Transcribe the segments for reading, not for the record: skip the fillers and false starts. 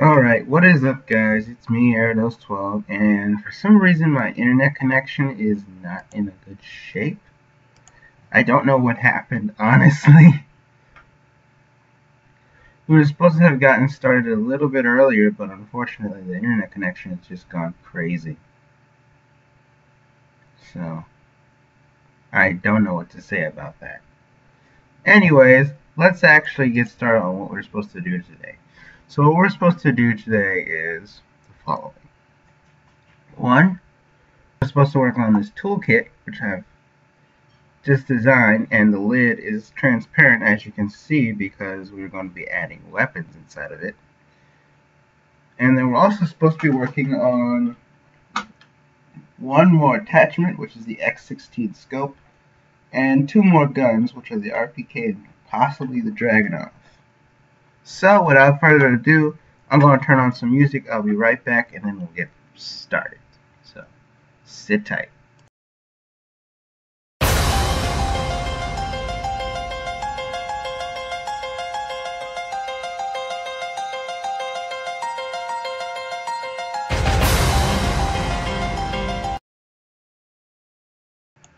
Alright, what is up guys? It's me, Arados12, and for some reason my internet connection is not in a good shape. I don't know what happened, honestly. We were supposed to have gotten started a little bit earlier, but unfortunately the internet connection has just gone crazy. So, I don't know what to say about that. Anyways, let's actually get started on what we're supposed to do today. So what we're supposed to do today is the following. One, we're supposed to work on this toolkit, which I've just designed, and the lid is transparent, as you can see, because we're going to be adding weapons inside of it. And then we're also supposed to be working on one more attachment, which is the x16 scope, and two more guns, which are the RPK and possibly the Dragunov. So without further ado, I'm going to turn on some music. I'll be right back, and then we'll get started. So sit tight.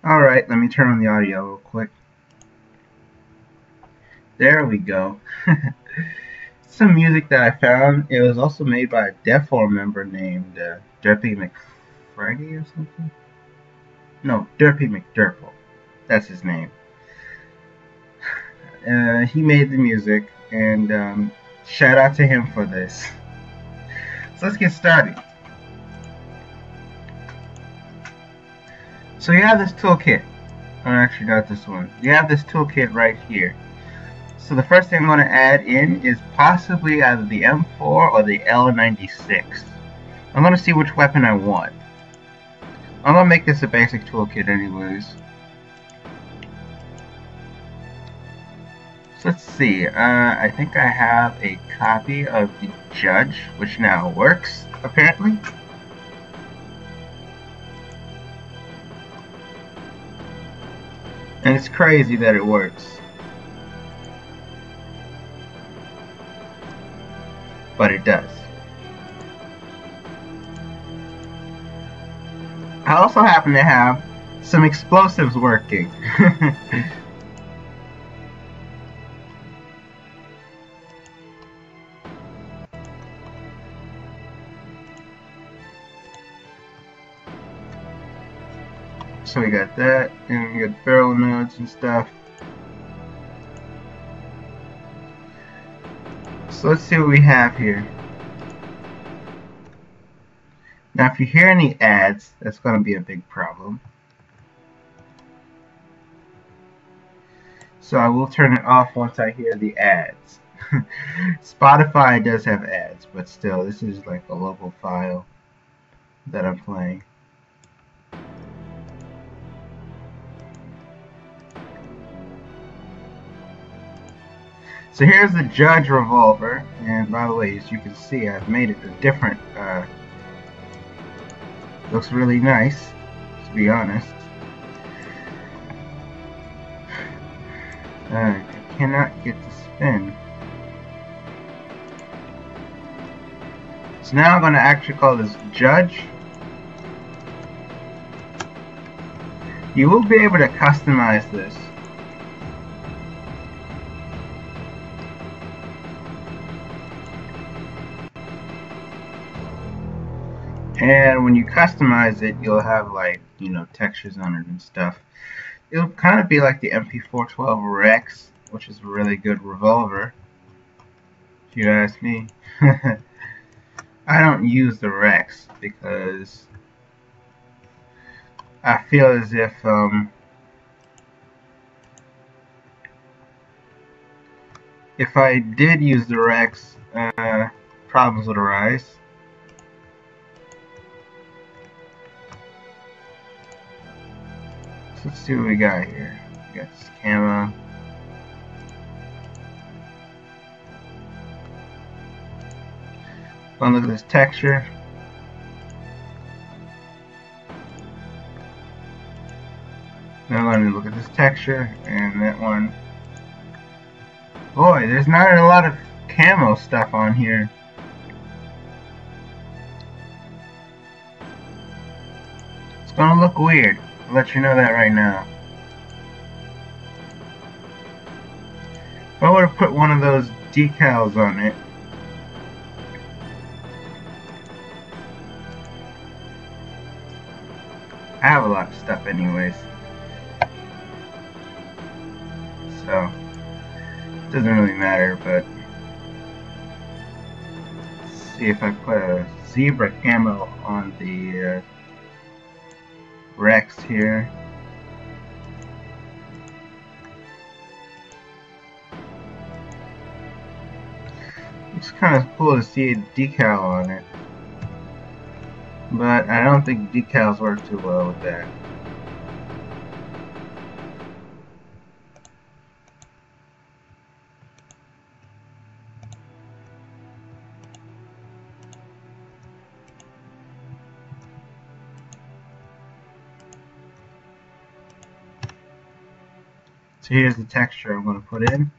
Alright, let me turn on the audio real quick. There we go. Some music that I found. It was also made by a Deathform member named Derpy McFriday or something? No, Derpy McDurple. That's his name. He made the music, and shout out to him for this. So let's get started. So you have this toolkit. Oh, actually not this one. You have this toolkit right here. So the first thing I'm going to add in is possibly either the M4 or the L96. I'm going to see which weapon I want. I'm going to make this a basic toolkit anyways. So let's see. I think I have a copy of the Judge, which now works, apparently. And it's crazy that it works. But it does. I also happen to have some explosives working. So we got that, and we got barrel nodes and stuff. So let's see what we have here. Now if you hear any ads, that's going to be a big problem. So I will turn it off once I hear the ads. Spotify does have ads, but still, this is like a local file that I'm playing. So here's the Judge revolver, and by the way, as you can see, I've made it a different, looks really nice, to be honest. I cannot get to spin. So now I'm going to actually call this Judge. You will be able to customize this. And when you customize it, you'll have, like, you know, textures on it and stuff. It'll kind of be like the MP412 Rex, which is a really good revolver, if you ask me. I don't use the Rex because I feel as if I did use the Rex, problems would arise. Let's see what we got here. We got this camo. Look at this texture. Now let me look at this texture and that one. Boy, there's not a lot of camo stuff on here. gonna look weird. I'll let you know that right now. If I would have put one of those decals on it, I have a lot of stuff anyways, so it doesn't really matter. But let's see if I put a zebra camo on the Rex here. It's kind of cool to see a decal on it, but I don't think decals work too well with that. So here's the texture I'm going to put in.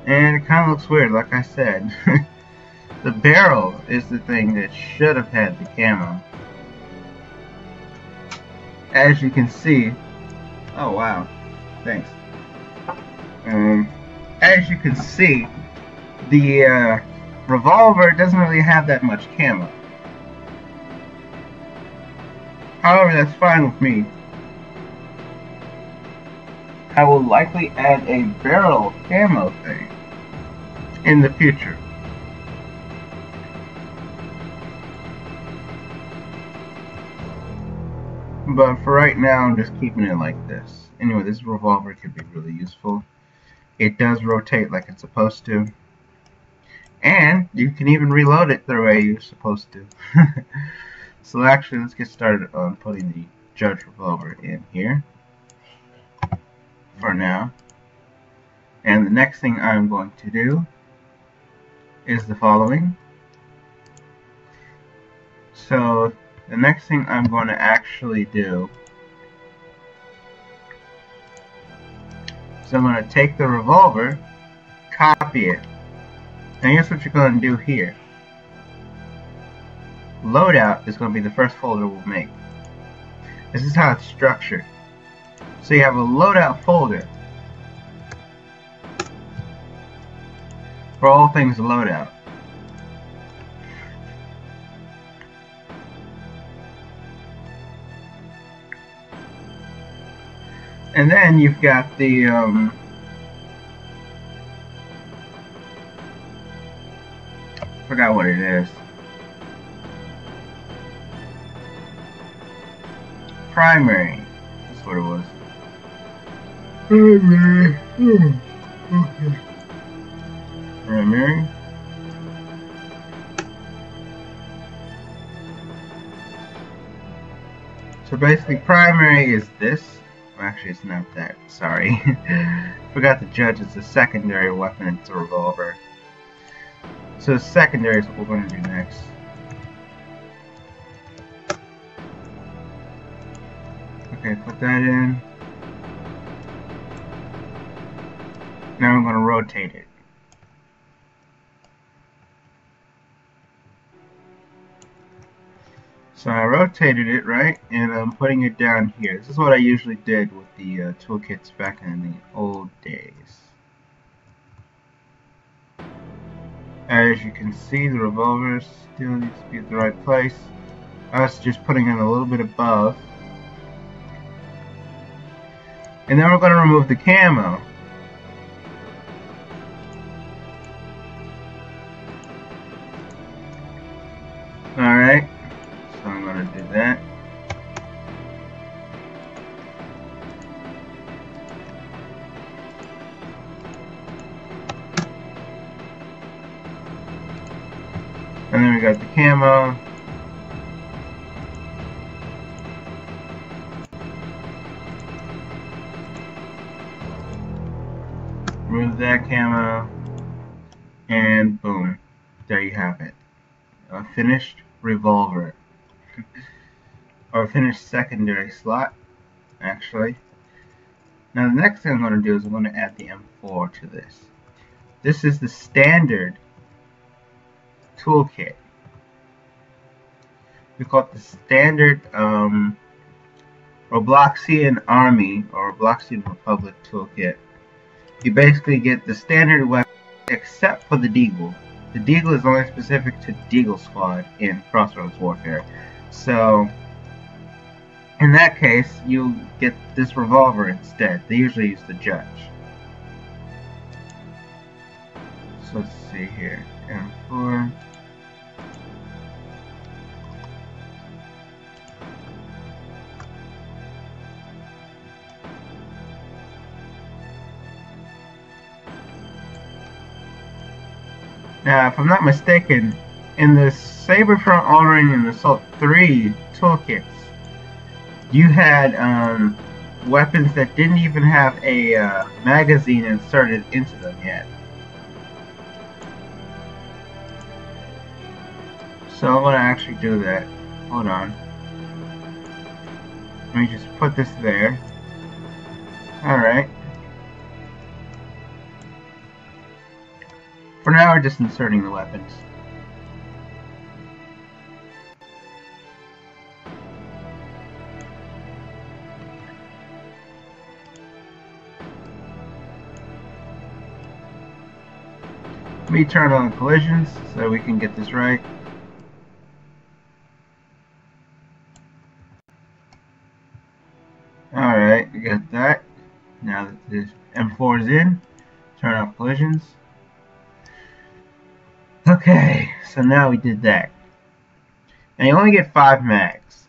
And it kind of looks weird, like I said. The barrel is the thing that should have had the camo. As you can see, oh wow, thanks. As you can see, the revolver doesn't really have that much camo. However, that's fine with me. I will likely add a barrel camo thing in the future. But for right now, I'm just keeping it like this. Anyway, this revolver could be really useful. It does rotate like it's supposed to. And you can even reload it the way you're supposed to. So actually, let's get started on putting the Judge revolver in here for now. And the next thing I'm going to do is the following. So the next thing I'm going to actually do is I'm going to take the revolver, copy it. And here's what you're going to do here. Loadout is going to be the first folder we'll make. This is how it's structured. So you have a loadout folder for all things loadout. And then you've got the forgot what it is. Primary. That's what it was. Primary. Okay. Primary. So basically, primary is this. Well, actually, it's not that. Sorry. Forgot the Judge is a secondary weapon. It's a revolver. So secondary is what we're going to do next. Okay, put that in. Now I'm going to rotate it. So I rotated it, right? And I'm putting it down here. This is what I usually did with the toolkits back in the old days. As you can see, the revolver still needs to be at the right place. I was just putting it a little bit above. And then we're going to remove the camo. Alright, so I'm going to do that. And then we got the camo. Remove that camo, and boom, there you have it. A finished revolver. Or a finished secondary slot, actually. Now the next thing I'm going to do is I'm going to add the M4 to this. This is the standard toolkit. we call it the standard Robloxian Army or Robloxian Republic toolkit. You basically get the standard weapon except for the Deagle. The Deagle is only specific to Deagle Squad in Crossroads Warfare. So, in that case, you get this revolver instead. They usually use the Judge. So let's see here. M4. Now, if I'm not mistaken, in the Saberfront All-Ring and Assault 3 toolkits, you had weapons that didn't even have a magazine inserted into them yet. So I'm going to actually do that. Hold on. Let me just put this there. Alright. For now, we're just inserting the weapons. Let me turn on collisions so we can get this right. Alright, we got that. Now that this M4 is in, turn off collisions. Okay, so now we did that. And you only get 5 mags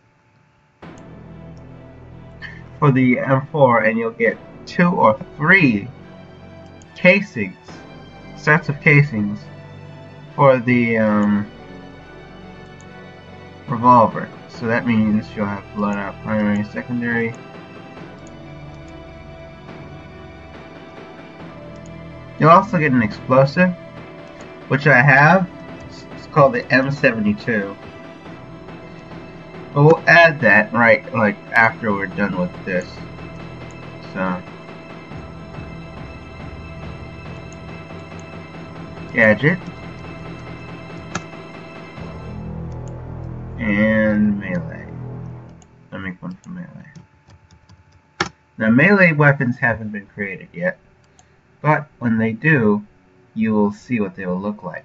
for the M4, and you'll get 2 or 3 casings, sets of casings for the revolver. So that means you'll have loadout primary and secondary. You'll also get an explosive, which I have. It's called the M72. But we'll add that right like after we're done with this. So gadget and melee. I'll make one for melee. Now melee weapons haven't been created yet, but when they do, you will see what they will look like.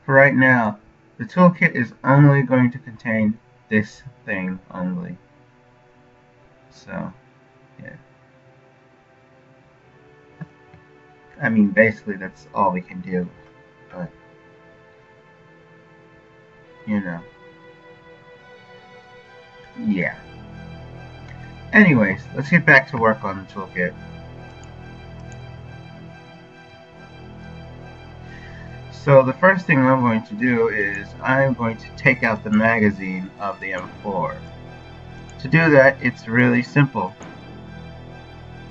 For right now, the toolkit is only going to contain this thing only. So, yeah. I mean, basically that's all we can do, but, you know. Yeah. Anyways, let's get back to work on the toolkit. So the first thing I'm going to do is I'm going to take out the magazine of the M4. To do that, it's really simple.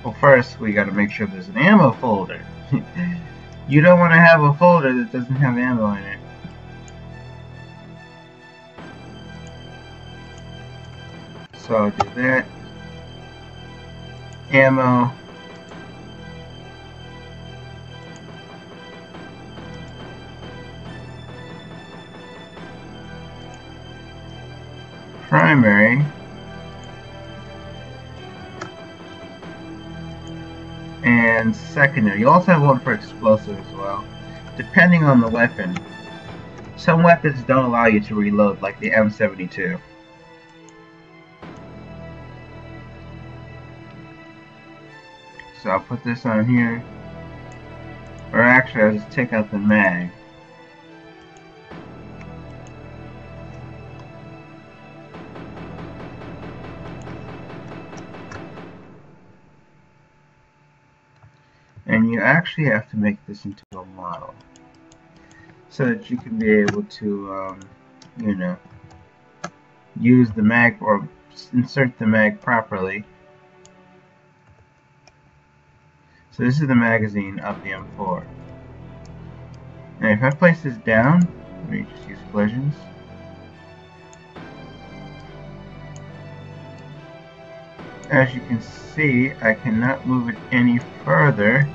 Well, first we got to make sure there's an ammo folder. You don't want to have a folder that doesn't have ammo in it. So I'll do that. Ammo. Primary, and secondary. You also have one for explosive as well, depending on the weapon. Some weapons don't allow you to reload, like the M72. So I'll put this on here, or actually I'll just take out the mag. And you actually have to make this into a model so that you can be able to, you know, use the mag or insert the mag properly. So this is the magazine of the M4. And if I place this down, let me just use collisions. As you can see, I cannot move it any further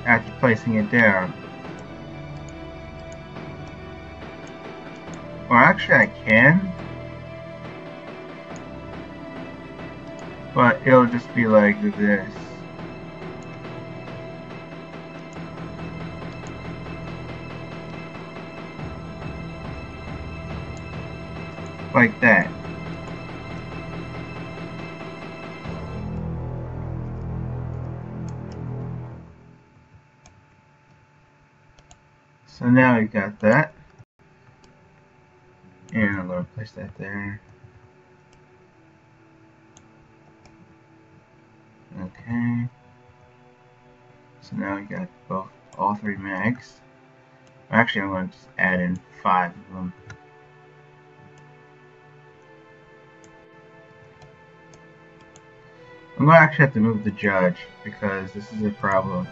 after placing it down. Or actually I can. But it'll just be like this. Like that. So now we got that. And I'm going to place that there. Okay. So now we got all three mags. Actually, I'm going to just add in 5 of them. I'm going to actually have to move the judge because this is a problem.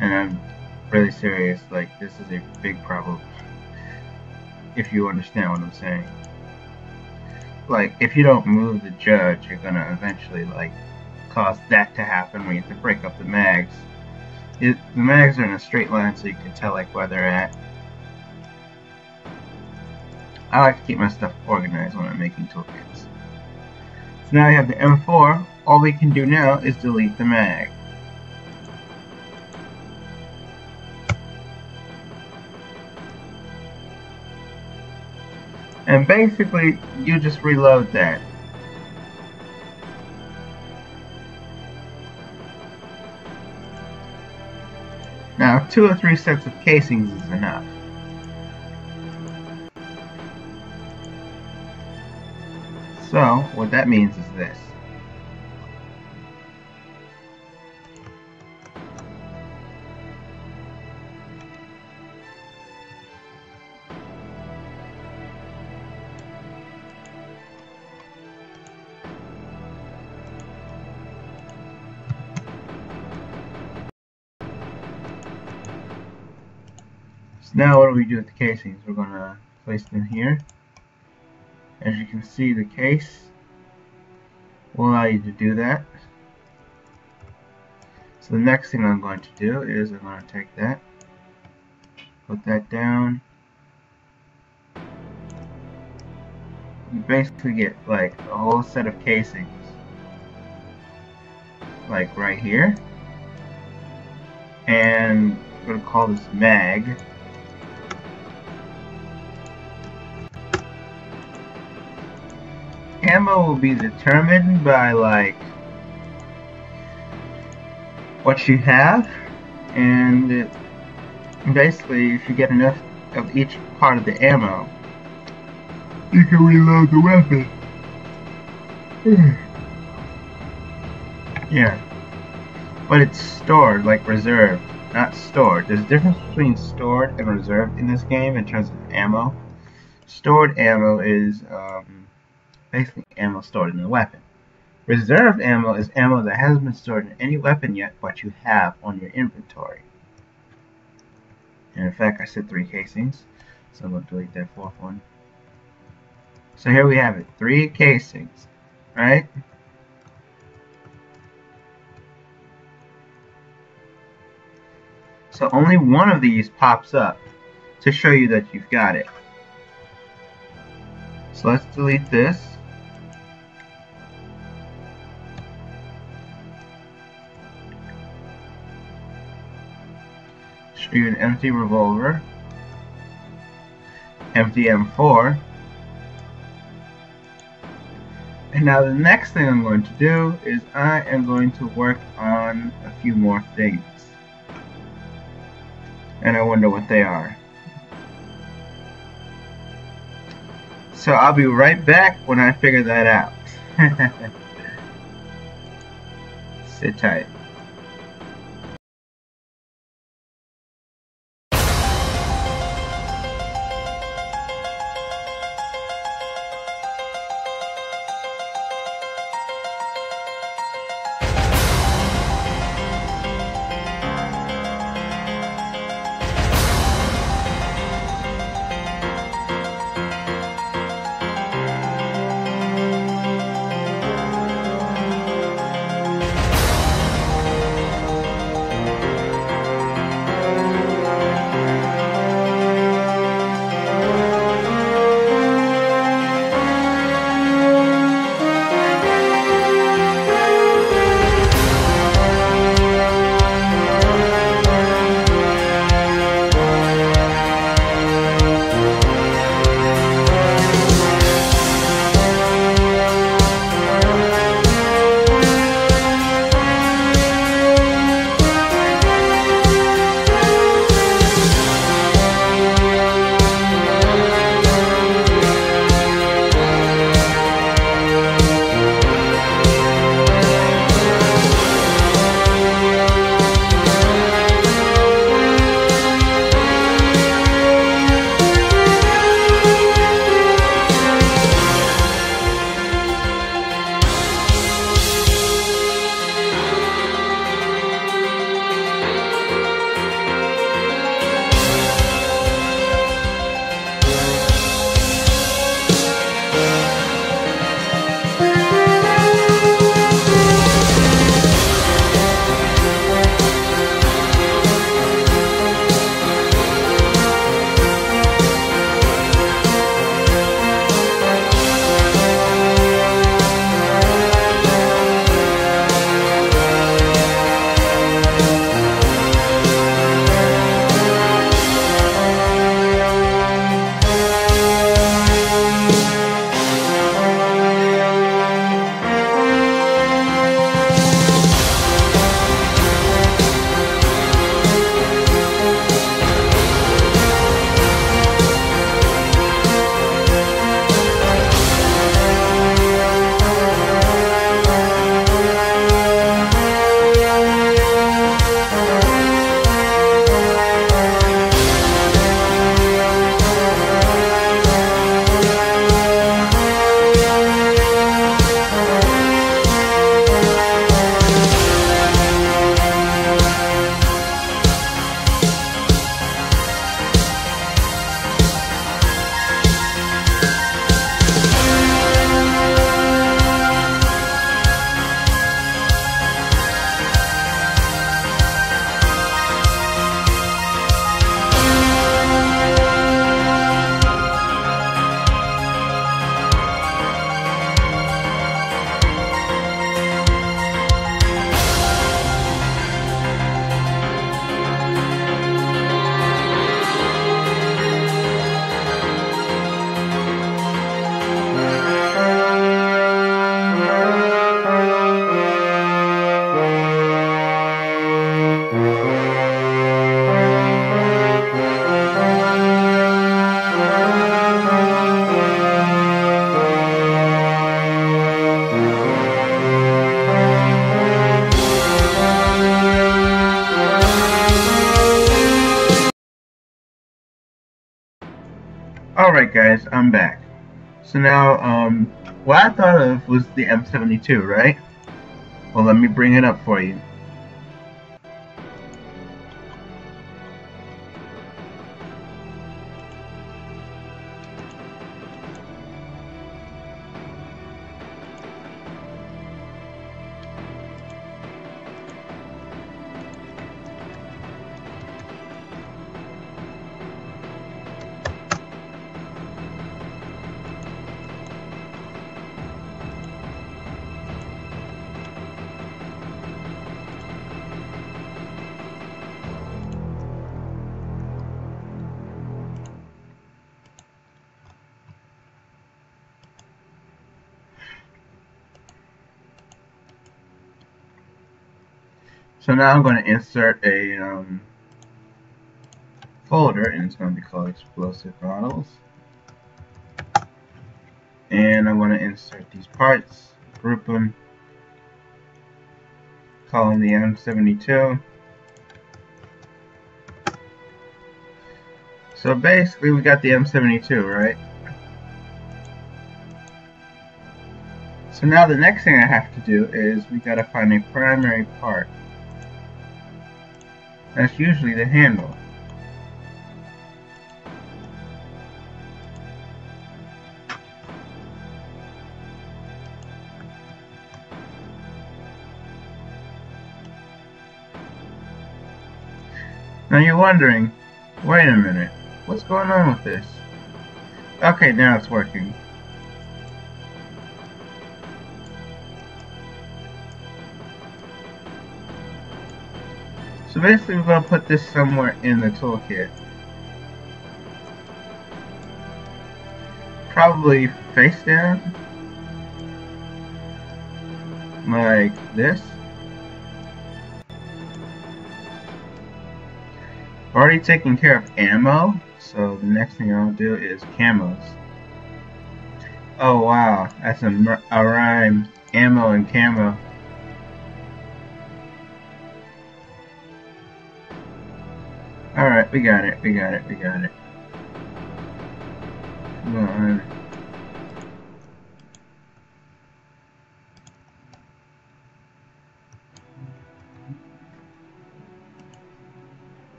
And I'm really serious, like this is a big problem. If you understand what I'm saying. Like, if you don't move the judge, you're going to eventually, like, cause that to happen where you have to break up the mags. The mags are in a straight line so you can tell like where they're at. I like to keep my stuff organized when I'm making toolkits. So now we have the M4. All we can do now is delete the mag. And basically, you just reload that. Now, 2 or 3 sets of casings is enough. So, what that means is this. So now what do we do with the casings? We're going to place them here. As you can see, the case will allow you to do that. So the next thing I'm going to do is I'm going to take that, put that down. You basically get like a whole set of casings, like right here. And I'm going to call this mag. Ammo will be determined by like what you have, and basically if you get enough of each part of the ammo, you can reload the weapon. Yeah, but it's stored, like reserved, not stored. There's a difference between stored and reserved in this game in terms of ammo. Stored ammo is basically ammo stored in the weapon. Reserved ammo is ammo that hasn't been stored in any weapon yet, but you have on your inventory. And in fact, I said 3 casings, so I'm going to delete that 4th one. So here we have it, 3 casings, right? So only one of these pops up to show you that you've got it. So let's delete this. Show you an empty revolver, empty M4. And now the next thing I'm going to do is I am going to work on a few more things. And I wonder what they are. So I'll be right back when I figure that out. Sit tight. Alright guys, I'm back. So now, what I thought of was the M72, right? Well, let me bring it up for you. So now I'm going to insert a folder, and it's going to be called Explosive Models. And I'm going to insert these parts, group them, call them the M72. So basically we got the M72, right? So now the next thing I have to do is we got to find a primary part. That's usually the handle. Now you're wondering, wait a minute, what's going on with this? Okay, now it's working. So basically we're going to put this somewhere in the toolkit. Probably face down. Like this. Already taking care of ammo, so the next thing I'll do is camos. Oh wow, that's a rhyme. Ammo and camo. Alright, we got it. Come on.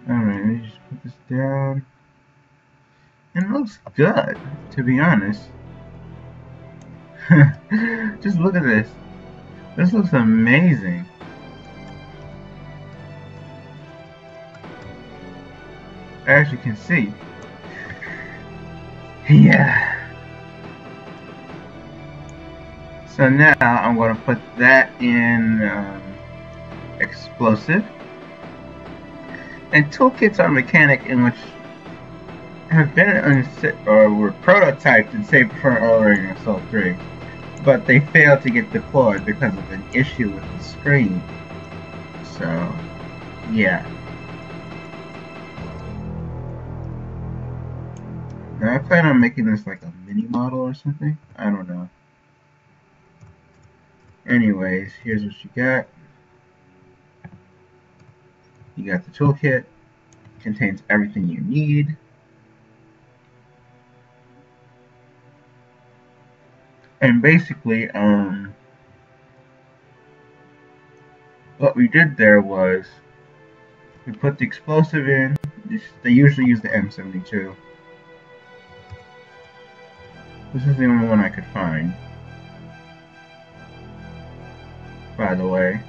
Alright, let me just put this down. And it looks good, to be honest. Just look at this. This looks amazing. As you can see. Yeah. So now I'm going to put that in explosive. And toolkits are mechanic in which have been or were prototyped in Saber for earlier in Assault 3. But they failed to get deployed because of an issue with the screen. So, yeah. Now I plan on making this like a mini model or something. I don't know. Anyways, here's what you got. You got the toolkit. Contains everything you need. And basically, what we did there was we put the explosive in. They usually use the M72. This is the only one I could find, by the way.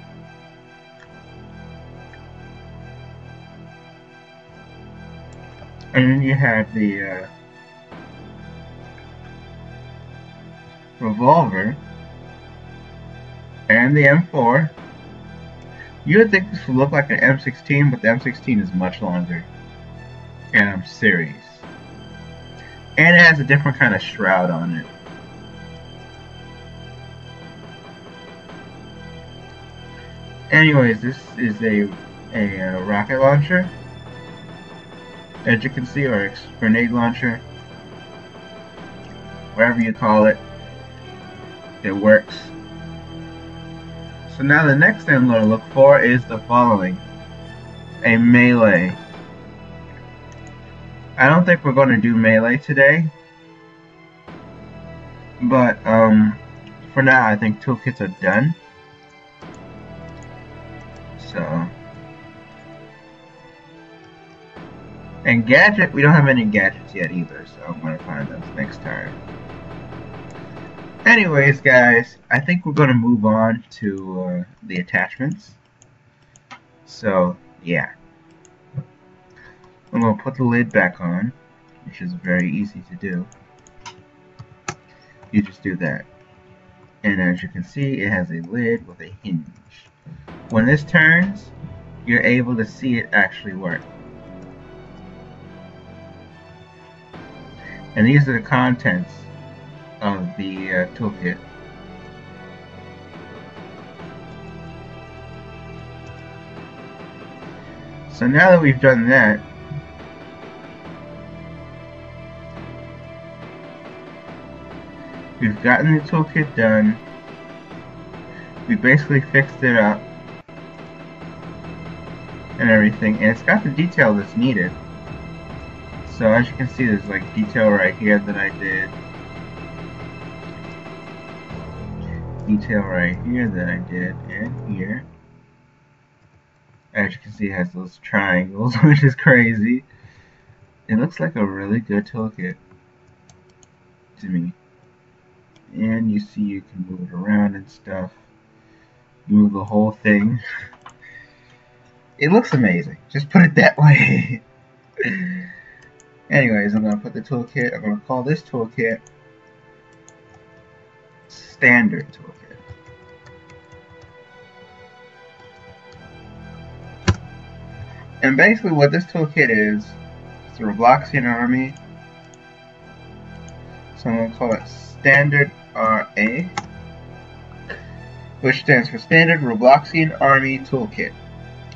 And then you have the revolver and the M4. You would think this would look like an M16, but the M16 is much longer. And I'm serious. And it has a different kind of shroud on it. Anyways, this is a rocket launcher, as you can see, or a grenade launcher. Whatever you call it, it works. So now the next thing I'm going to look for is the following. a melee. I don't think we're going to do melee today, but for now I think toolkits are done. So, and gadget, we don't have any gadgets yet either, so I'm going to find those next time. Anyways, guys, I think we're going to move on to the attachments. So, yeah. I'm going to put the lid back on, which is very easy to do. You just do that. And as you can see, it has a lid with a hinge. When this turns, you're able to see it actually work. And these are the contents of the toolkit. So now that we've done that, we've gotten the toolkit done. We basically fixed it up and everything, and it's got the detail that's needed. So as you can see, there's like detail right here that I did. Detail right here that I did, and here. As you can see, it has those triangles, which is crazy. It looks like a really good toolkit to me. And you see you can move it around and stuff. You move the whole thing. It looks amazing. Just put it that way. Anyways, I'm going to put the toolkit, I'm going to call this toolkit Standard Toolkit. And basically what this toolkit is, it's a Robloxian army. So I'm going to call it Standard RA, which stands for Standard Robloxian Army Toolkit.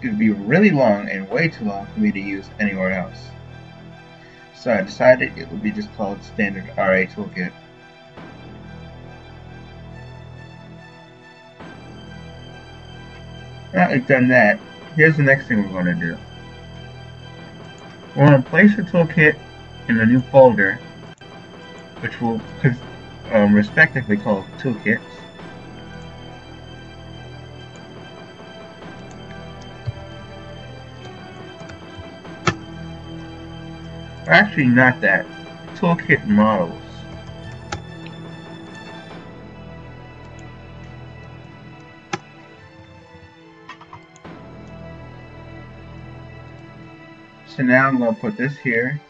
It would be really long and way too long for me to use anywhere else. So I decided it would be just called Standard RA Toolkit. Now that we've done that, here's the next thing we're going to do. We're going to place the toolkit in a new folder, which will respectively called Toolkits. Actually, not that. Toolkit models. So now I'm going to put this here.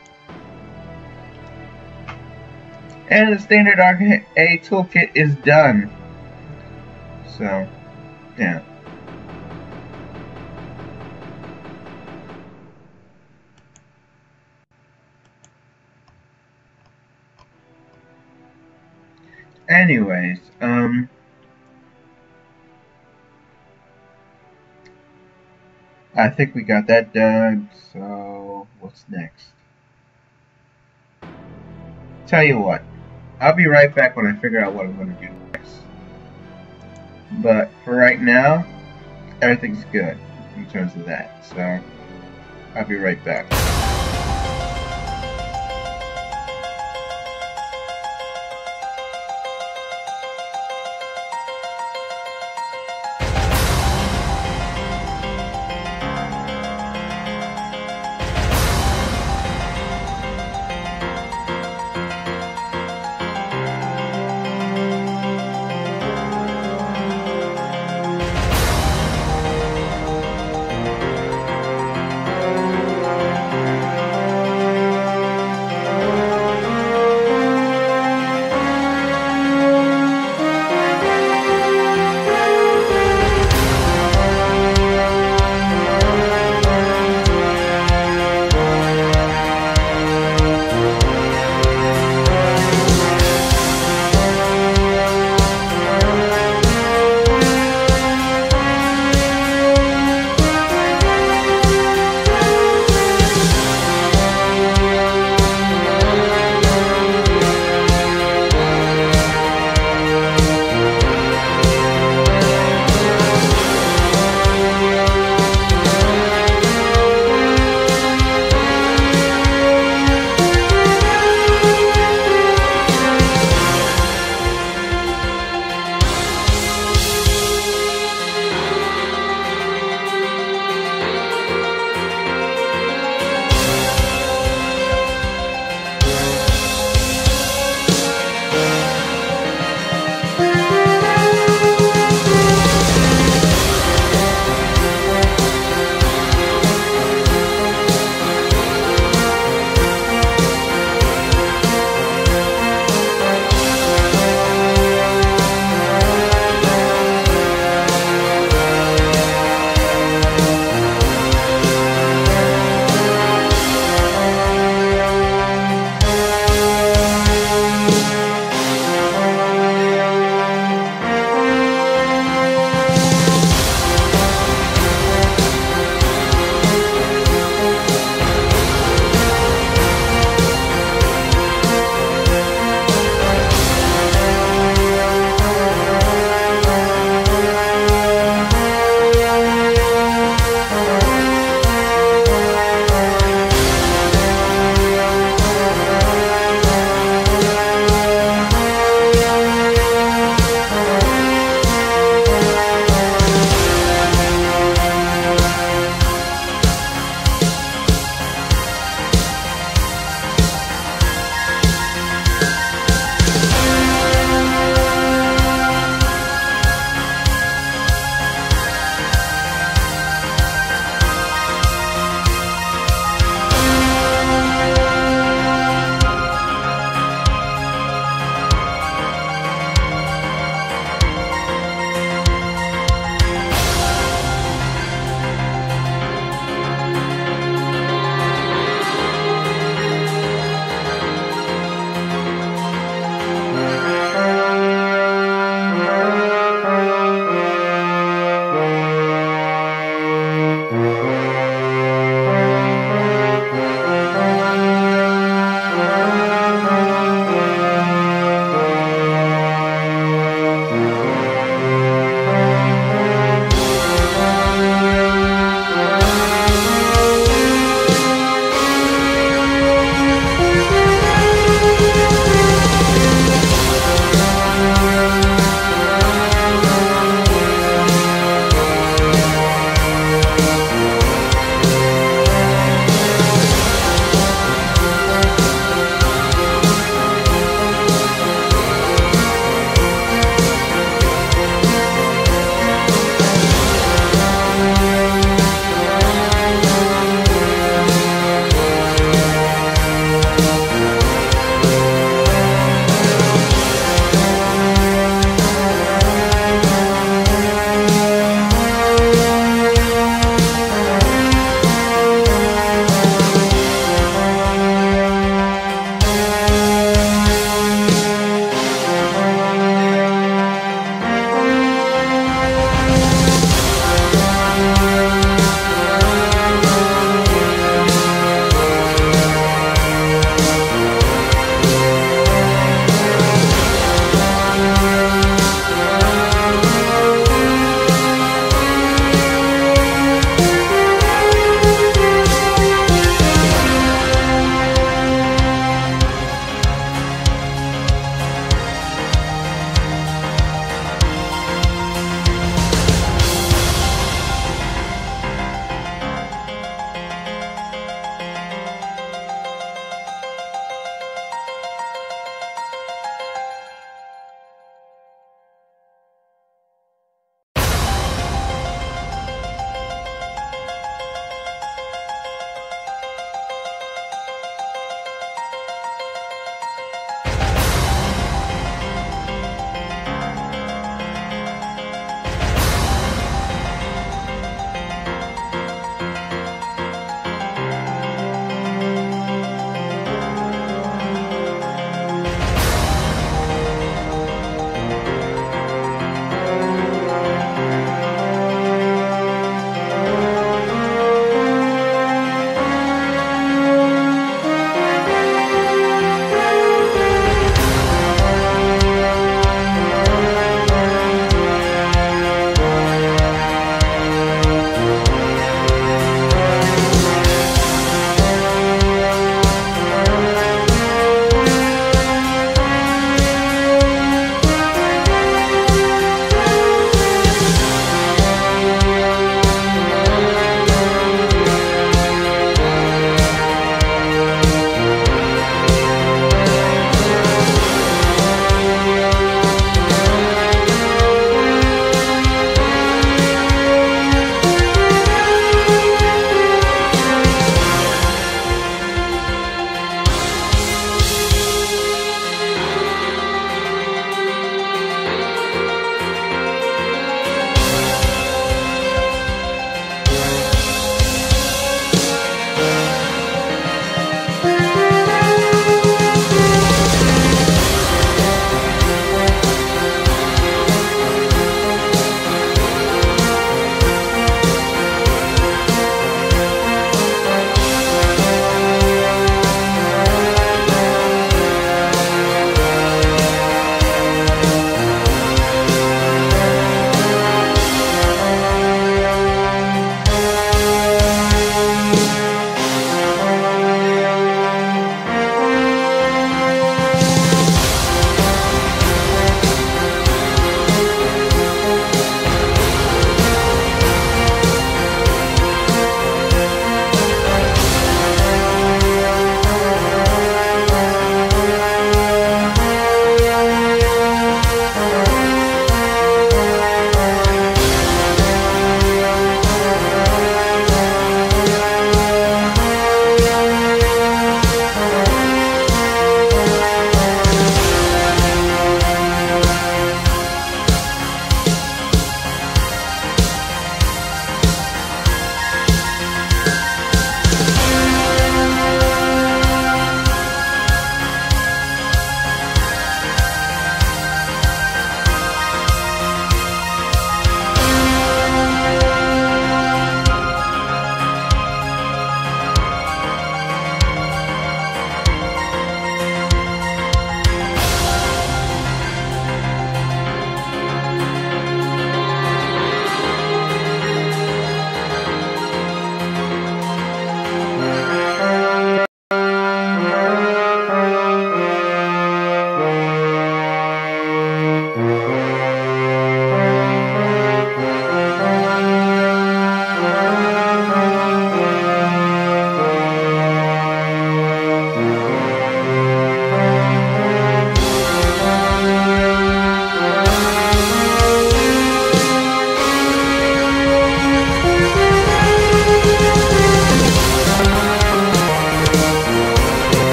And the Standard RA Toolkit is done. So, yeah. Anyways, I think we got that done, so what's next? Tell you what, I'll be right back when I figure out what I'm going to do next. But for right now, everything's good in terms of that, so I'll be right back.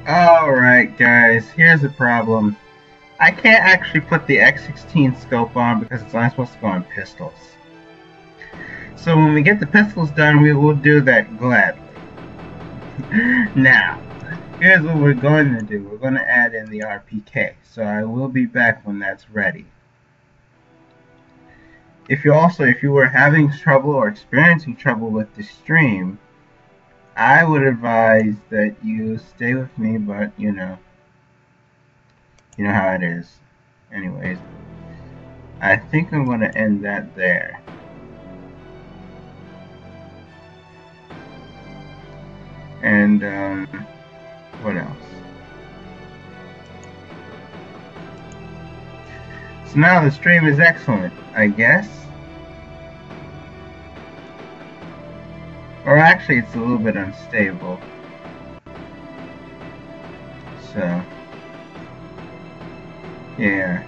Alright guys, here's the problem. I can't actually put the x16 scope on because it's only supposed to go on pistols. So when we get the pistols done, we will do that gladly. Now, here's what we're going to do. We're going to add in the RPK. So I will be back when that's ready. If you were having trouble or experiencing trouble with the stream, I would advise that you stay with me, but you know how it is. Anyways, I think I'm going to end that there. And what else? So now the stream is excellent, I guess. Or actually, it's a little bit unstable. So, yeah.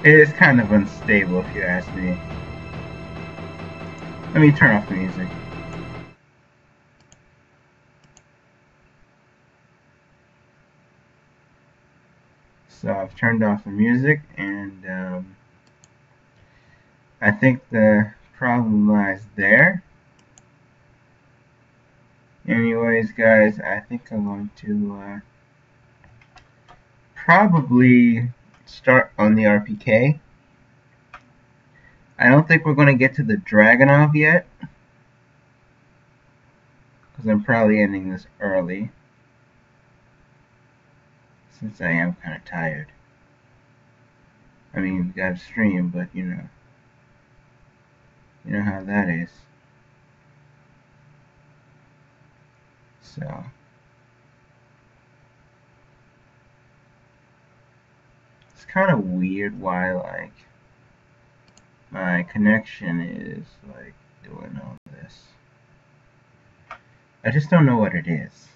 It is kind of unstable if you ask me. Let me turn off the music. So I've turned off the music, and I think the problem lies there. Anyways, guys, I think I'm going to probably start on the RPK. I don't think we're going to get to the Dragunov yet, because I'm probably ending this early, since I am kind of tired. I mean, we got a stream, but you know how that is. So, it's kind of weird why, like, my connection is, like, doing all this. I just don't know what it is.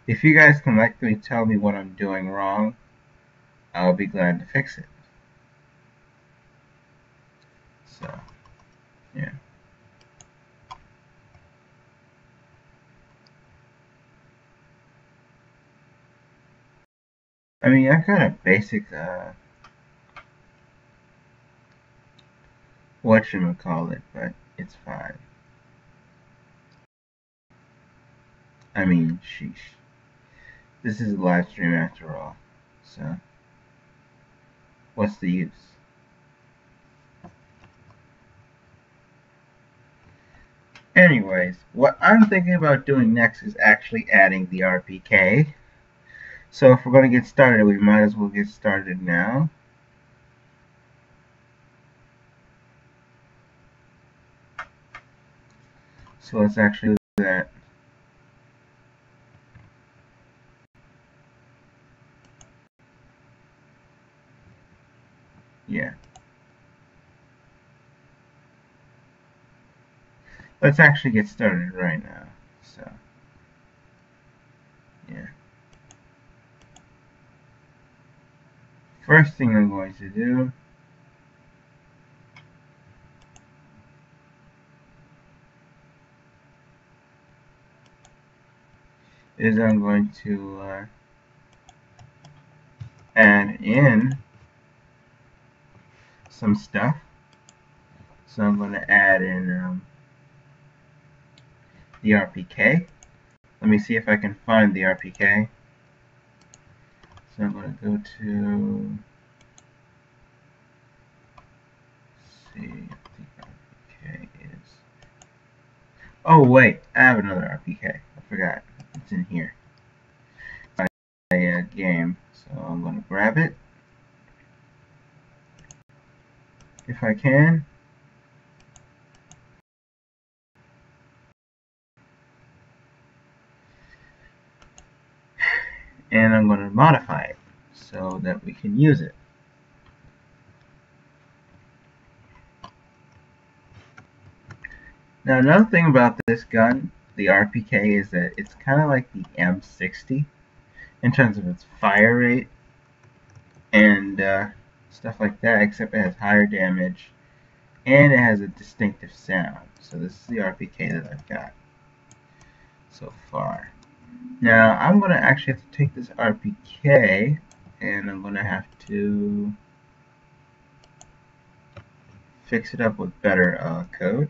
If you guys can likely tell me what I'm doing wrong, I'll be glad to fix it. So, yeah. I mean, I've got a basic, whatchamacallit, but it's fine. I mean, sheesh. This is a live stream after all, so what's the use? Anyways, what I'm thinking about doing next is actually adding the RPK. So if we're going to get started, we might as well get started now. So let's actually do that. Yeah. Let's actually get started right now. So, yeah. First thing I'm going to do is I'm going to add in some stuff. So I'm going to add in the RPK. Let me see if I can find the RPK. So I'm going to go to, let's see what the RPK is. Oh wait, I have another RPK. I forgot. It's in here. A game. So I'm going to grab it if I can. And I'm going to modify it so that we can use it. Now another thing about this gun, the RPK, is that it's kind of like the M60 in terms of its fire rate and stuff like that, except it has higher damage and it has a distinctive sound. So this is the RPK that I've got so far. Now I'm going to actually have to take this RPK and I'm going to have to fix it up with better code.